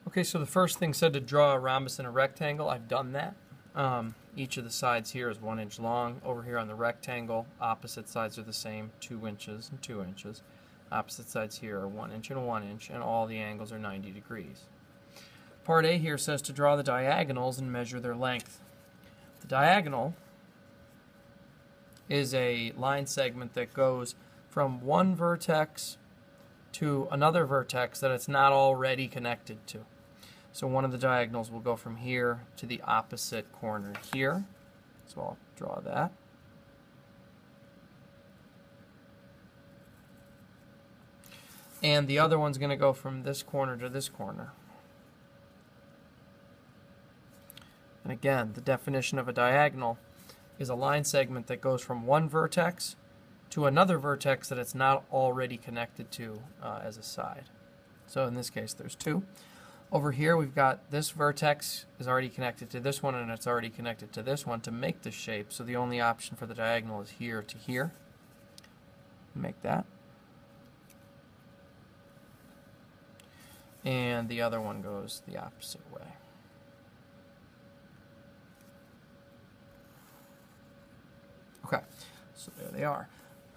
Okay, so the first thing said to draw a rhombus and a rectangle. I've done that. Each of the sides here is 1 inch long. Over here on the rectangle, opposite sides are the same, 2 inches and 2 inches. Opposite sides here are 1 inch and 1 inch, and all the angles are 90 degrees. Part A here says to draw the diagonals and measure their length. The diagonal is a line segment that goes from one vertex to another vertex that it's not already connected to. So one of the diagonals will go from here to the opposite corner here. So I'll draw that. And the other one's going to go from this corner to this corner. And again, the definition of a diagonal is a line segment that goes from one vertex to another vertex that it's not already connected to as a side. So in this case, there's 2. Over here, we've got this vertex is already connected to this one, and it's already connected to this one to make the shape. So the only option for the diagonal is here to here. Make that. And the other one goes the opposite way. Okay, so there they are.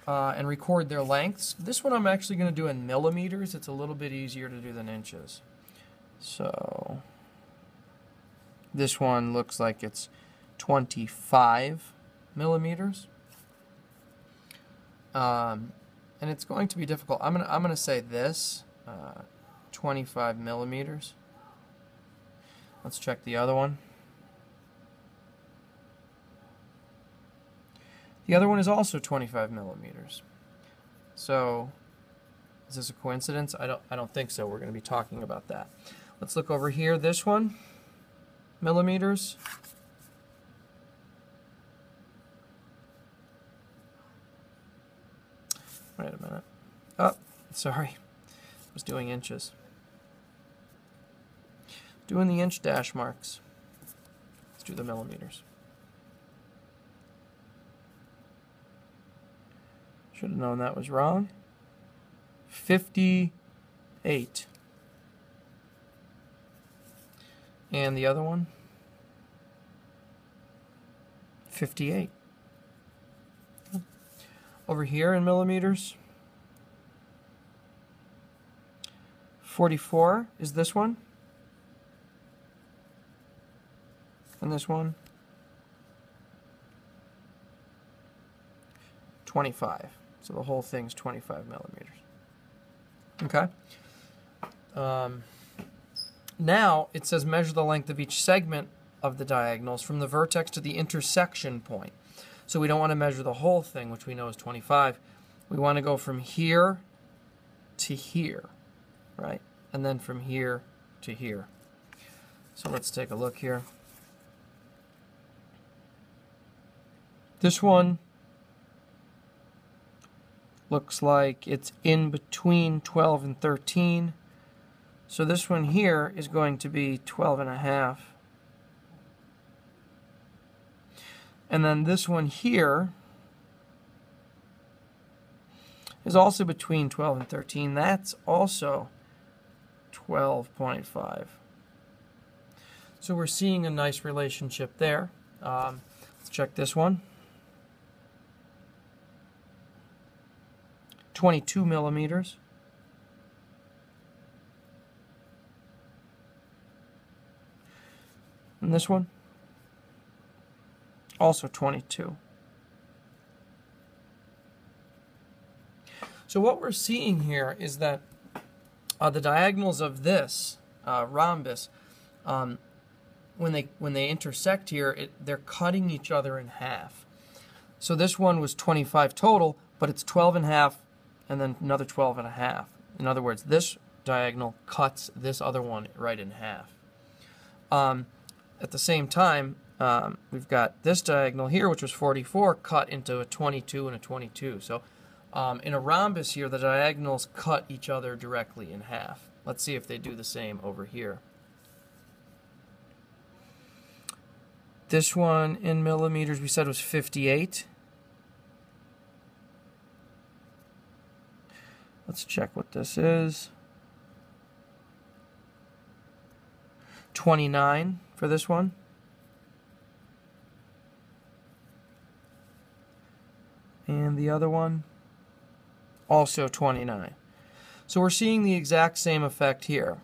And record their lengths. This one I'm actually going to do in millimeters. It's a little bit easier to do than inches. So this one looks like it's 25 millimeters. And it's going to be difficult. I'm gonna say this, 25 millimeters. Let's check the other one. The other one is also 25 millimeters. So, is this a coincidence? I don't think so. We're going to be talking about that. Let's look over here. This one, millimeters. Wait a minute. Oh, sorry. I was doing inches. Doing the inch dash marks. Let's do the millimeters. Should have known that was wrong. 58. And the other one? 58. Over here in millimeters, 44 is this one. And this one, 25. So the whole thing's 25 millimeters. Okay. Now it says measure the length of each segment of the diagonals from the vertex to the intersection point. So we don't want to measure the whole thing, which we know is 25. We want to go from here to here, right? And then from here to here. So let's take a look here. This one looks like it's in between 12 and 13. So this one here is going to be 12 and a half. And then this one here is also between 12 and 13. That's also 12.5. So we're seeing a nice relationship there. Let's check this one. 22 millimeters. And this one, also 22. So what we're seeing here is that the diagonals of this rhombus, when they intersect here, they're cutting each other in half. So this one was 25 total, but it's 12 and a half, and then another 12 and a half. In other words, this diagonal cuts this other one right in half. At the same time, we've got this diagonal here, which was 44, cut into a 22 and a 22. So in a rhombus here, the diagonals cut each other directly in half. Let's see if they do the same over here. This one in millimeters we said was 58. Let's check what this is. 29 for this one. And the other one, also 29. So we're seeing the exact same effect here.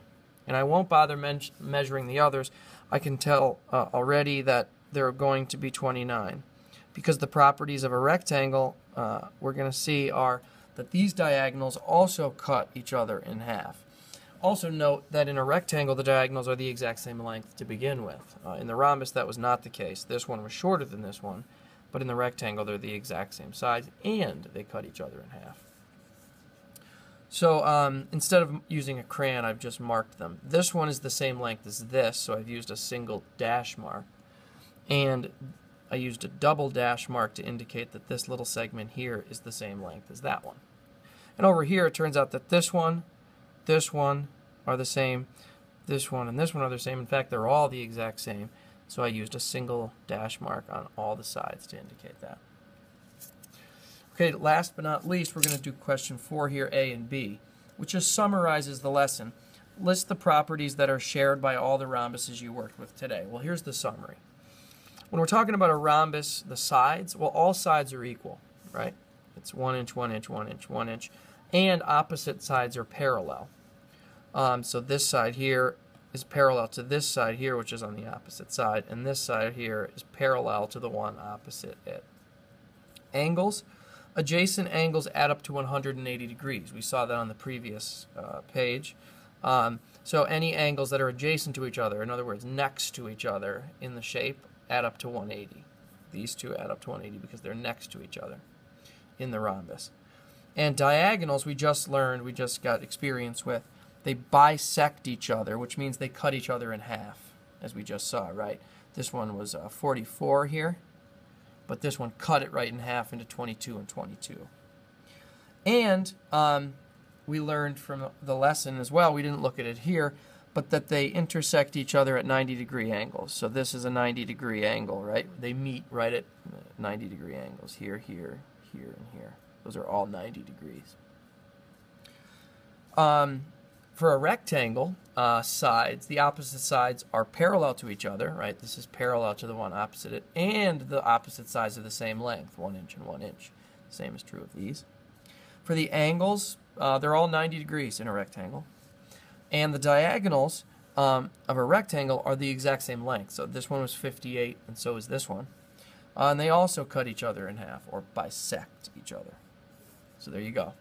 And I won't bother measuring the others. I can tell already that they're going to be 29. Because the properties of a rectangle, we're going to see, are that these diagonals also cut each other in half. Also note that in a rectangle, the diagonals are the exact same length to begin with. In the rhombus, that was not the case. This one was shorter than this one, but in the rectangle, they're the exact same size, and they cut each other in half. So instead of using a crayon, I've just marked them. This one is the same length as this, so I've used a single dash mark. And I used a double dash mark to indicate that this little segment here is the same length as that one. And over here, it turns out that this one are the same, this one and this one are the same. In fact, they're all the exact same. So I used a single dash mark on all the sides to indicate that. Okay, last but not least, we're going to do question 4 here, A and B, which just summarizes the lesson. List the properties that are shared by all the rhombuses you worked with today. Well, here's the summary. When we're talking about a rhombus, the sides, well, all sides are equal, right? It's 1 inch, 1 inch, 1 inch, 1 inch, and opposite sides are parallel. So this side here is parallel to this side here, which is on the opposite side, and this side here is parallel to the one opposite it. Angles. Adjacent angles add up to 180 degrees. We saw that on the previous page. So any angles that are adjacent to each other, in other words, next to each other in the shape, add up to 180. These two add up to 180 because they're next to each other in the rhombus. And diagonals, we just learned, we just got experience with, they bisect each other, which means they cut each other in half, as we just saw, right? This one was 44 here, but this one cut it right in half into 22 and 22. And we learned from the lesson as well, we didn't look at it here, but that they intersect each other at 90-degree angles. So this is a 90-degree angle, right? They meet right at 90-degree angles, here, here, here, and here. Those are all 90 degrees. For a rectangle, sides, the opposite sides are parallel to each other, right? This is parallel to the one opposite it, and the opposite sides are the same length, 1 inch and 1 inch. Same is true of these. For the angles, they're all 90 degrees in a rectangle. And the diagonals of a rectangle are the exact same length. So this one was 58, and so is this one. And they also cut each other in half, or bisect each other. So there you go.